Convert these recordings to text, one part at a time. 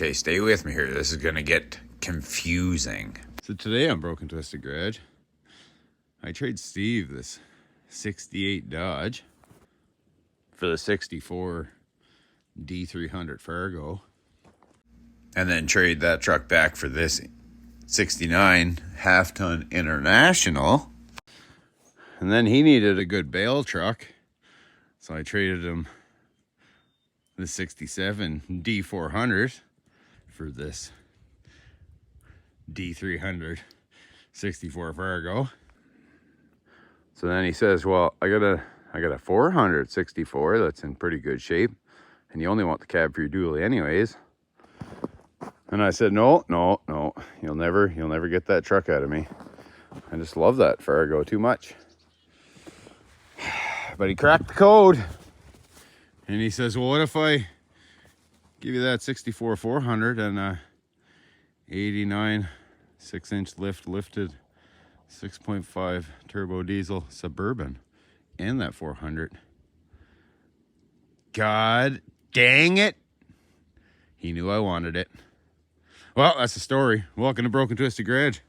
Okay, stay with me here. This is going to get confusing. So today on Broken Twisted Garage, I trade Steve this 68 Dodge for the 64 D300 Fargo. And then trade that truck back for this 69 half-ton International. And then he needed a good bale truck, so I traded him the 67 D400 for this D300 64 Fargo. So then he says, well, I got a 400 64 that's in pretty good shape, and you only want the cab for your dually anyways. And I said, no, you'll never get that truck out of me. I just love that Fargo too much. But he cracked the code, and he says, well, what if I give you that 64 400 and a 89 6-inch lifted 6.5 turbo diesel Suburban and that 400? God dang it, he knew I wanted it. Well, that's the story. Welcome to Broken Twisted Garage.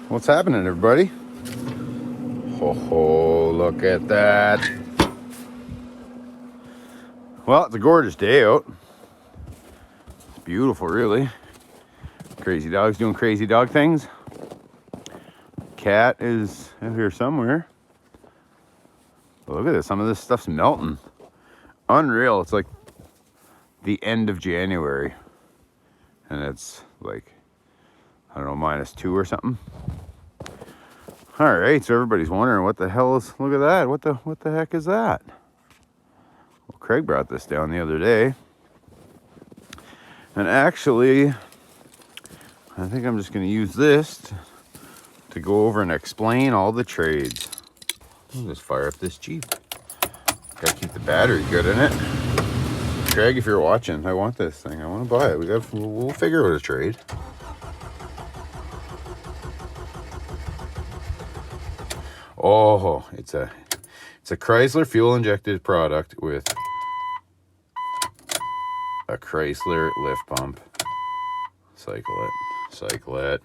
What's happening, everybody? Oh, look at that. Well, it's a gorgeous day out. It's beautiful, really. Crazy dog's doing crazy dog things. Cat is out here somewhere. But look at this. Some of this stuff's melting. Unreal. It's like the end of January. And it's like, I don't know, -2 or something. All right, so everybody's wondering what the hell is, look at that. What the heck is that? Well, Craig brought this down the other day. And actually, I think I'm just going to use this to go over and explain all the trades. I'll just fire up this Jeep. Got to keep the battery good in it. Craig, if you're watching, I want this thing. I want to buy it. We'll figure out a trade. Oh, it's a Chrysler fuel injected product with a Chrysler lift pump. Cycle it.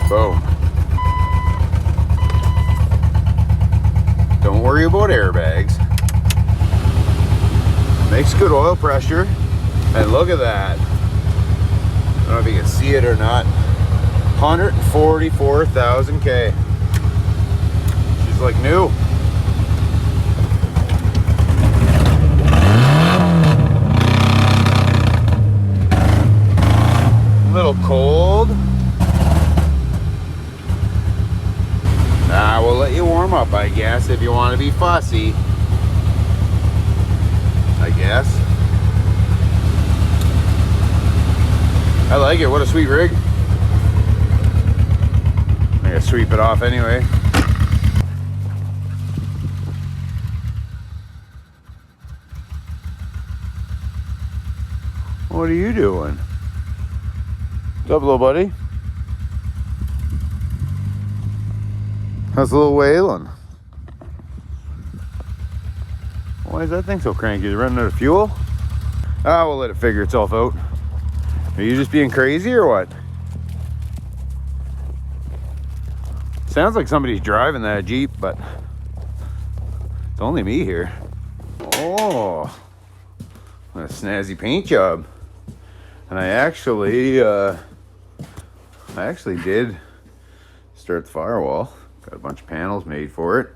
Boom. Don't worry about airbags. Makes good oil pressure. And look at that. I don't know if you can see it or not. 144,000 K. She's like new. A little cold. Nah, we'll let you warm up, I guess, if you want to be fussy. I guess. I like it. What a sweet rig. I gotta sweep it off anyway. What are you doing? What's up, little buddy? How's little Waylon? Why is that thing so cranky? Is it running out of fuel? Ah, we'll let it figure itself out. Are you just being crazy or what? Sounds like somebody's driving that Jeep, but it's only me here. Oh, what a snazzy paint job. And I actually did start the firewall. Got a bunch of panels made for it.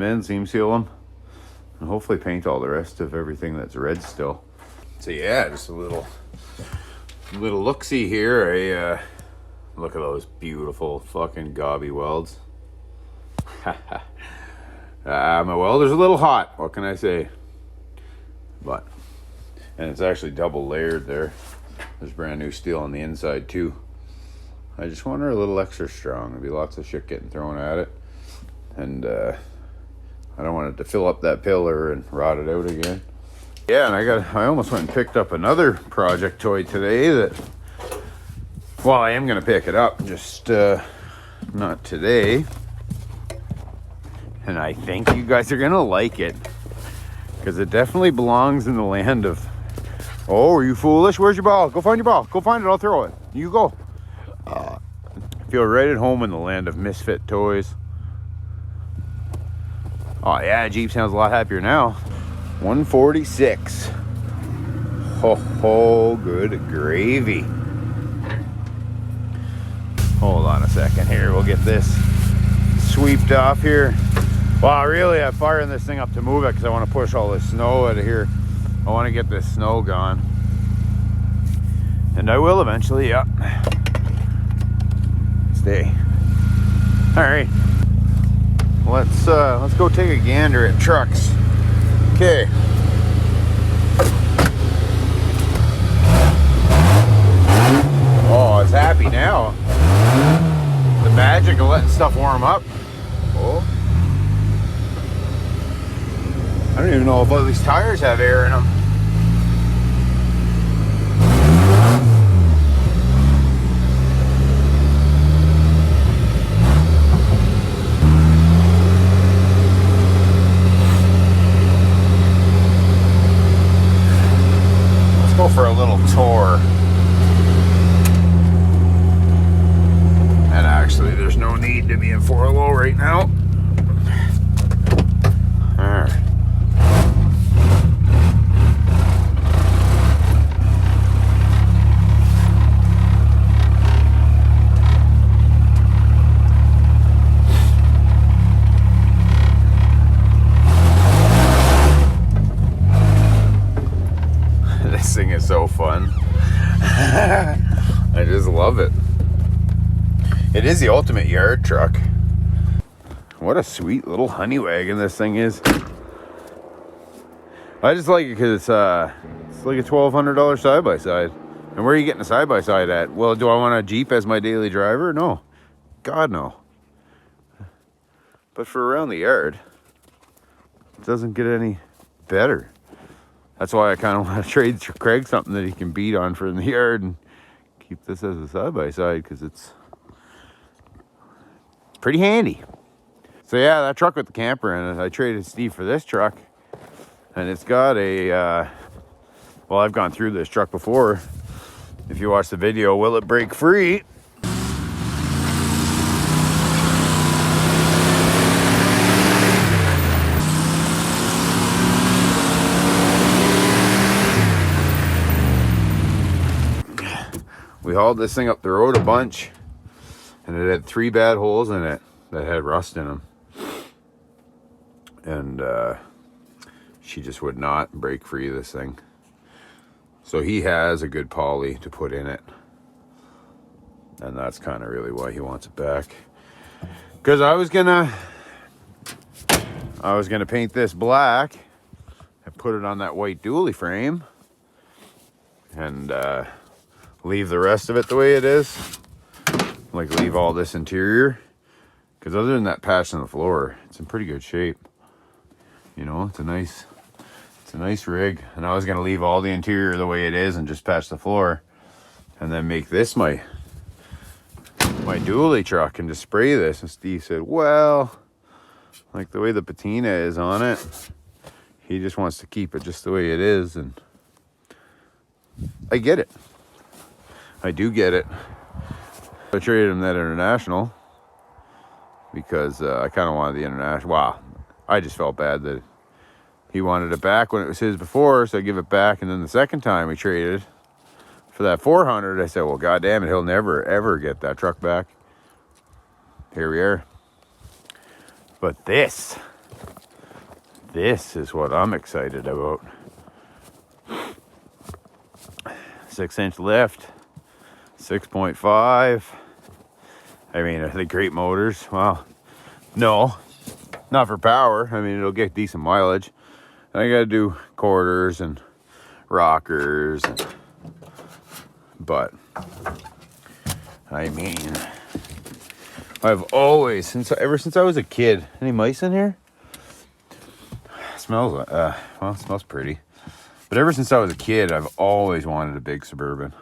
in, seam seal them, and hopefully paint all the rest of everything that's red still. So yeah, just a little look-see here. Look at those beautiful fucking gobby welds. My welder's a little hot, what can I say? But, and it's actually double layered there. There's brand new steel on the inside too. I just want her a little extra strong. There'll be lots of shit getting thrown at it. And I don't want it to fill up that pillar and rot it out again. Yeah, and I almost went and picked up another project toy today that, well, I am gonna pick it up, just not today. And I think you guys are gonna like it, because it definitely belongs in the land of, oh, are you foolish? Where's your ball? Go find your ball. Go find it, I'll throw it. You go. I feel right at home in the land of misfit toys. Oh yeah, Jeep sounds a lot happier now. 146. Ho ho, good gravy. Hold on a second here, we'll get this sweeped off here. Well, really, I'm firing this thing up to move it because I want to push all this snow out of here. I want to get this snow gone. And I will eventually, yeah. Stay. All right. Let's go take a gander at trucks. Okay. Oh, it's happy now. The magic of letting stuff warm up. Oh. I don't even know if all these tires have air in them. Let's go for a little tour. And actually, there's no need to be in 4-low right now. All right. This thing is so fun. I just love it. It is the ultimate yard truck. What a sweet little honey wagon this thing is. I just like it because it's like a $1,200 side-by-side. And where are you getting a side-by-side at? Well, do I want a Jeep as my daily driver? No. God, no. But for around the yard, it doesn't get any better. That's why I kind of want to trade Craig something that he can beat on for in the yard and keep this as a side-by-side because it's pretty handy. So yeah, that truck with the camper in it, I traded Steve for this truck. And it's got a, well, I've gone through this truck before. If you watch the video, will it break free? We hauled this thing up the road a bunch, and it had 3 bad holes in it that had rust in them. And she just would not break free, this thing. So he has a good poly to put in it. And that's kind of really why he wants it back. Because I was gonna paint this black and put it on that white dually frame. And leave the rest of it the way it is. Like leave all this interior. Because other than that patch on the floor, it's in pretty good shape. You know, it's a nice rig. And I was gonna leave all the interior the way it is and just patch the floor. And then make this my dually truck and just spray this. And Steve said, well, like the way the patina is on it, he just wants to keep it just the way it is. And I get it. I do get it. I traded him that International because I kind of wanted the International. Wow, I just felt bad that he wanted it back when it was his before, so I give it back. And then the second time we traded for that 400, I said, well, God damn it, he'll never, ever get that truck back. Here we are. But this This is what I'm excited about. 6-inch lift, 6.5. I mean, are they great motors? Well, no, not for power. I mean, it'll get decent mileage. I gotta do quarters and rockers, but I mean, I've always, ever since I was a kid. Any mice in here? Smells well, it smells pretty. But ever since I was a kid, I've always wanted a big Suburban.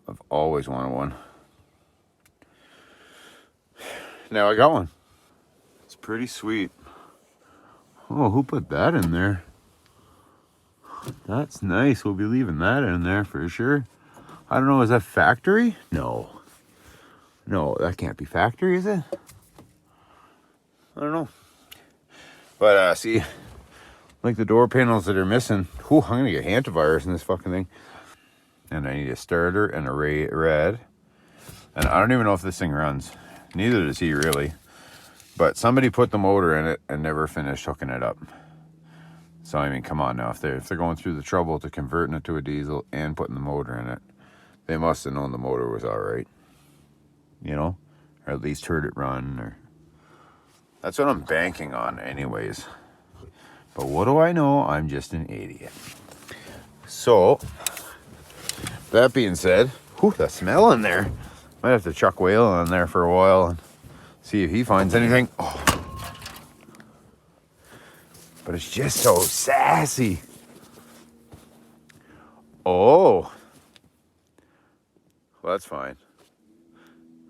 I've always wanted one. Now I got one. It's pretty sweet. Oh, who put that in there? That's nice. We'll be leaving that in there for sure. I don't know, is that factory? No. No, that can't be factory, is it? I don't know. But see, like the door panels that are missing. Whew, I'm gonna get antivirus in this fucking thing. And I need a starter and a red. And I don't even know if this thing runs. Neither does he really. But somebody put the motor in it and never finished hooking it up. So I mean, come on now. If they're going through the trouble to converting it to a diesel and putting the motor in it, they must have known the motor was all right. You know, or at least heard it run. Or that's what I'm banking on, anyways. But what do I know? I'm just an idiot. So, that being said, whew, that smell in there. Might have to chuck Whale in there for a while and see if he finds anything. Oh. But it's just so sassy. Oh. Well, that's fine.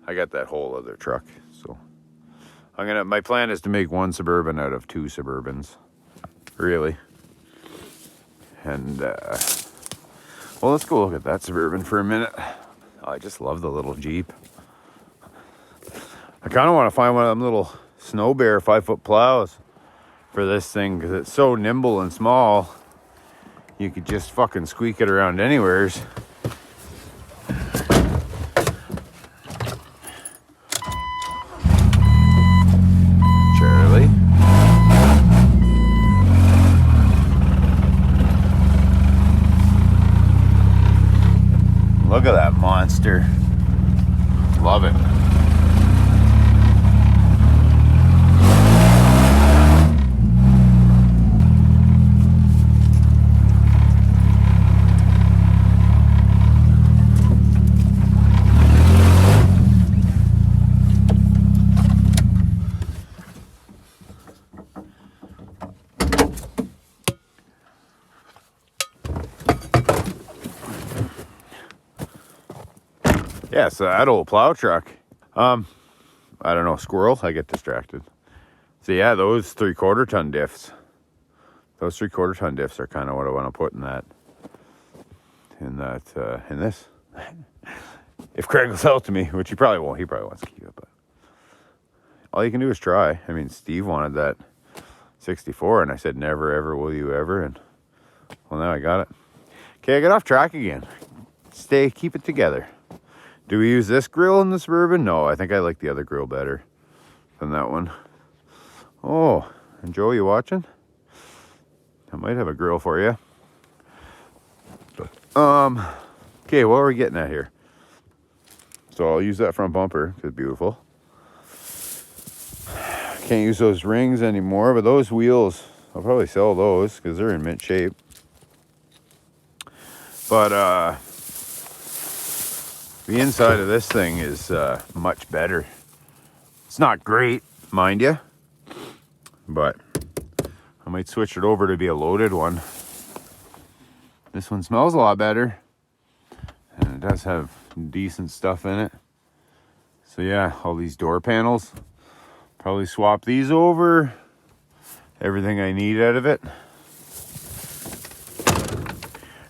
I got that whole other truck, so my plan is to make one Suburban out of two Suburbans. Really. And well, let's go look at that Suburban for a minute. Oh, I just love the little Jeep. I kind of want to find one of them little Snow Bear 5-foot plows for this thing because it's so nimble and small. You could just fucking squeak it around anywheres. Charlie. Look at that monster. Love it. Yeah, so that old plow truck. I don't know, squirrel, I get distracted. So yeah, those 3/4 ton diffs. Those 3/4 ton diffs are kind of what I want to put in this. If Craig will sell it to me, which he probably won't. He probably wants to keep it, but all you can do is try. I mean, Steve wanted that 64, and I said, never, ever, will you ever? And well, now I got it. Okay, I got off track again. Keep it together. Do we use this grill in the Suburban? No, I think I like the other grill better than that one. Oh, and Joe, you watching? I might have a grill for you. Okay, what are we getting at here? So I'll use that front bumper, because it's beautiful. Can't use those rings anymore, but those wheels, I'll probably sell those, because they're in mint shape. But, the inside of this thing is much better. It's not great, mind you, but I might switch it over to be a loaded one. This one smells a lot better, and it does have decent stuff in it. So yeah, all these door panels, probably swap these over. Everything I need out of it.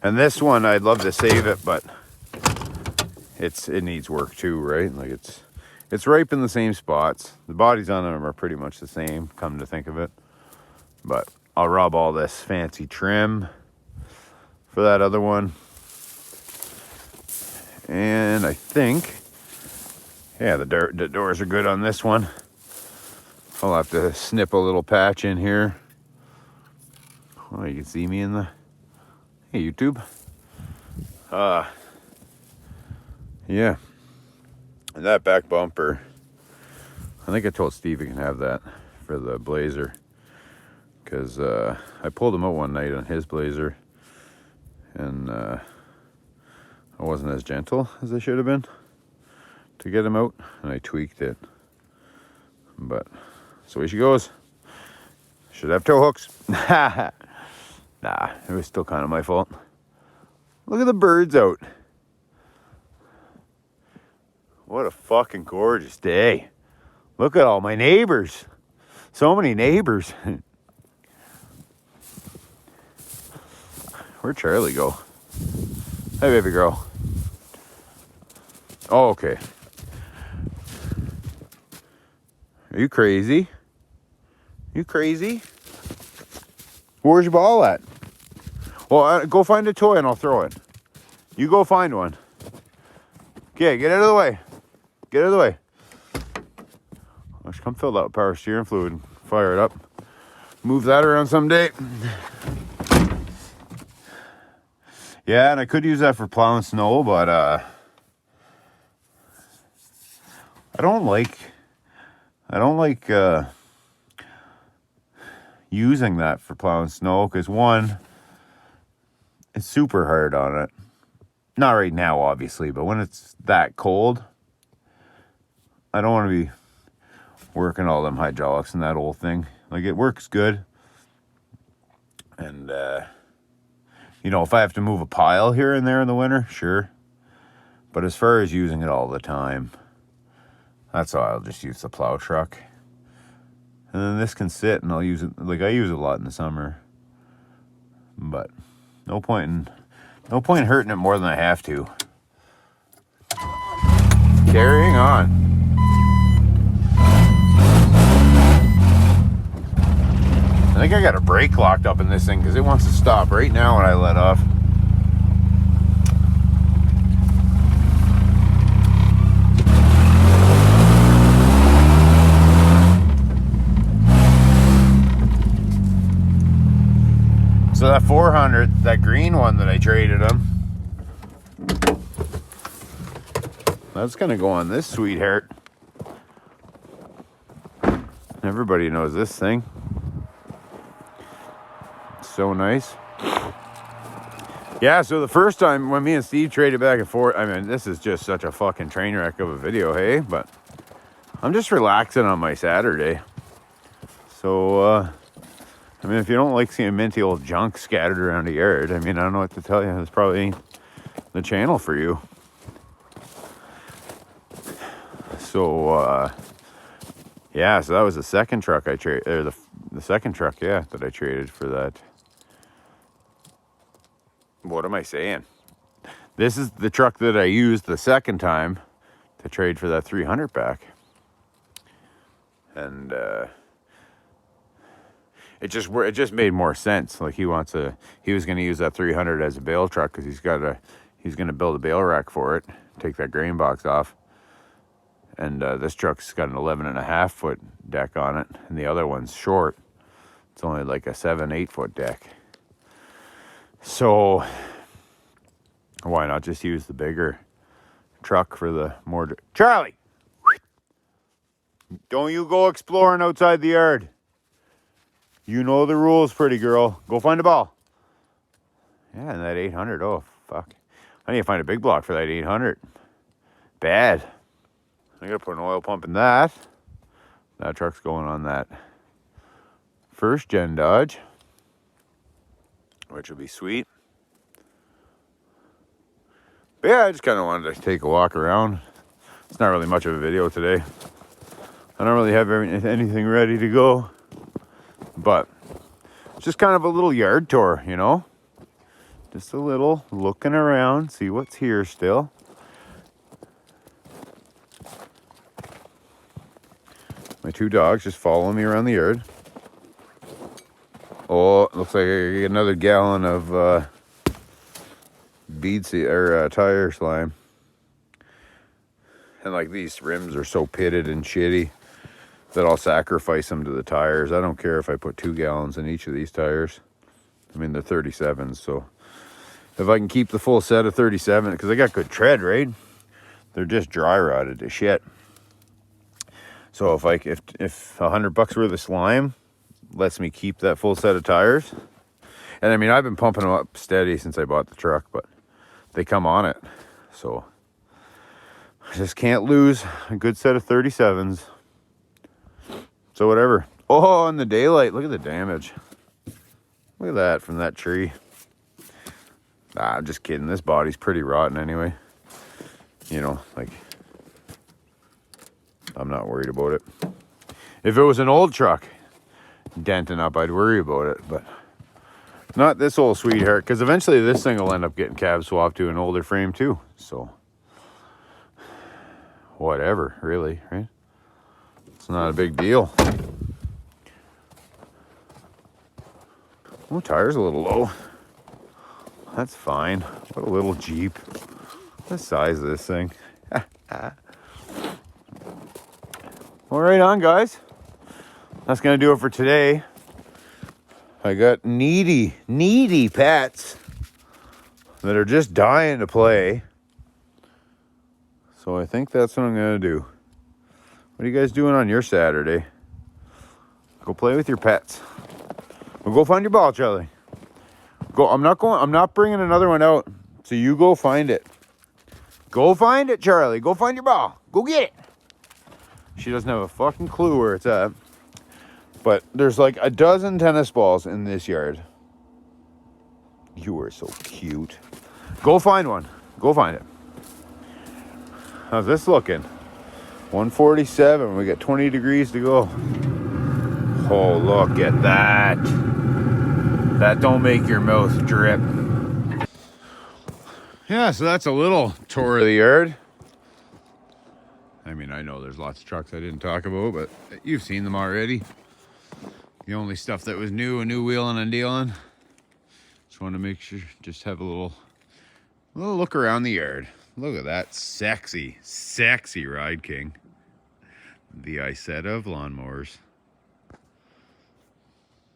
And this one, I'd love to save it, but it needs work too, right? Like it's ripe in the same spots. The bodies on them are pretty much the same, come to think of it. But I'll rub all this fancy trim for that other one. And I think, yeah, the doors are good on this one. I'll have to snip a little patch in here Oh, you can see me in the, hey, YouTube. Yeah. And that back bumper, I think I told Steve he can have that for the Blazer. Because I pulled him out one night on his Blazer. And I wasn't as gentle as I should have been to get him out. And I tweaked it. But, so here she goes. Should have tow hooks. Nah, it was still kind of my fault. Look at the birds out. What a fucking gorgeous day. Look at all my neighbors. So many neighbors. Where'd Charlie go? Hey, baby girl. Oh, okay. Are you crazy? You crazy? Where's your ball at? Well, go find a toy and I'll throw it. You go find one. Okay, get out of the way. Get out of the way. Let's come fill that power steering fluid and fire it up. Move that around someday. Yeah, and I could use that for plowing snow, but I don't like using that for plowing snow because one, it's super hard on it. Not right now, obviously, but when it's that cold, I don't want to be working all them hydraulics and that old thing. Like, it works good. And, you know, if I have to move a pile here and there in the winter, sure. But as far as using it all the time, that's why I'll just use the plow truck. And then this can sit and I'll use it, like I use it a lot in the summer. But no point hurting it more than I have to. Carrying on. I think I got a brake locked up in this thing because it wants to stop right now when I let off. So that 400, that green one that I traded him, that's gonna go on this sweetheart. Everybody knows this thing. It's so nice. Yeah, so the first time when me and Steve traded back and forth, I mean, this is just such a fucking train wreck of a video, hey? But I'm just relaxing on my Saturday. So, I mean, if you don't like seeing minty old junk scattered around the yard, I mean, I don't know what to tell you. It's probably ain't the channel for you. So, yeah, so that was the second truck I traded, or the second truck, yeah, that I traded for that. What am I saying? This is the truck that I used the second time to trade for that 300 back. And, it just made more sense. Like he was going to use that 300 as a bale truck because he's going to build a bale rack for it, take that grain box off. And this truck's got an 11.5 foot deck on it, and the other one's short. It's only like a 7-8 foot deck. So why not just use the bigger truck for the more... Charlie! Don't you go exploring outside the yard. You know the rules, pretty girl. Go find a ball. Yeah, and that 800. Oh, fuck. I need to find a big block for that 800. Bad. I gotta put an oil pump in that. That truck's going on that first gen Dodge, which will be sweet. But yeah, I just kind of wanted to take a walk around. It's not really much of a video today. I don't really have anything ready to go. But it's just kind of a little yard tour, you know? Just a little looking around, see what's here still. My two dogs just following me around the yard. Oh, it looks like I get another gallon of tire slime. And like these rims are so pitted and shitty that I'll sacrifice them to the tires. I don't care if I put 2 gallons in each of these tires. I mean, they're 37s, so if I can keep the full set of 37, because I got good tread, right? They're just dry rotted to shit. So if $100 worth of slime lets me keep that full set of tires, and I mean, I've been pumping them up steady since I bought the truck, but they come on it. So I just can't lose a good set of 37s. So whatever. Oh, in the daylight, look at the damage. Look at that from that tree. Nah, I'm just kidding. This body's pretty rotten anyway. You know, like, I'm not worried about it. If it was an old truck denting up, I'd worry about it, but not this old sweetheart, because eventually this thing will end up getting cab swapped to an older frame too. So whatever, really, right? It's not a big deal. Oh, tire's a little low. That's fine. What a little Jeep. The size of this thing. Well, right on, guys. That's gonna do it for today. I got needy pets that are just dying to play. So I think that's what I'm gonna do. What are you guys doing on your Saturday? Go play with your pets. Well, go find your ball, Charlie. Go. I'm not bringing another one out. So you go find it. Go find it, Charlie. Go find your ball. Go get it. She doesn't have a fucking clue where it's at. But there's like a dozen tennis balls in this yard. You are so cute. Go find one. Go find it. How's this looking? 147. We got 20 degrees to go. Oh, look at that. That don't make your mouth drip. Yeah, so that's a little tour of the yard. I mean, I know there's lots of trucks I didn't talk about, but you've seen them already. The only stuff that was new, a new wheeling and dealing. Just want to make sure, just have a little look around the yard. Look at that sexy Ride King. The Isetta of lawnmowers.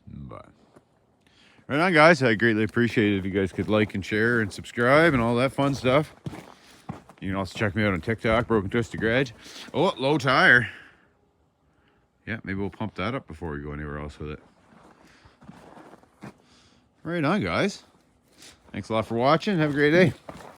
But right on, guys. I greatly appreciate it if you guys could like and share and subscribe and all that fun stuff. You can also check me out on TikTok, Broken Twisted Garage. Oh, low tire. Yeah, maybe we'll pump that up before we go anywhere else with it. Right on, guys. Thanks a lot for watching. Have a great day.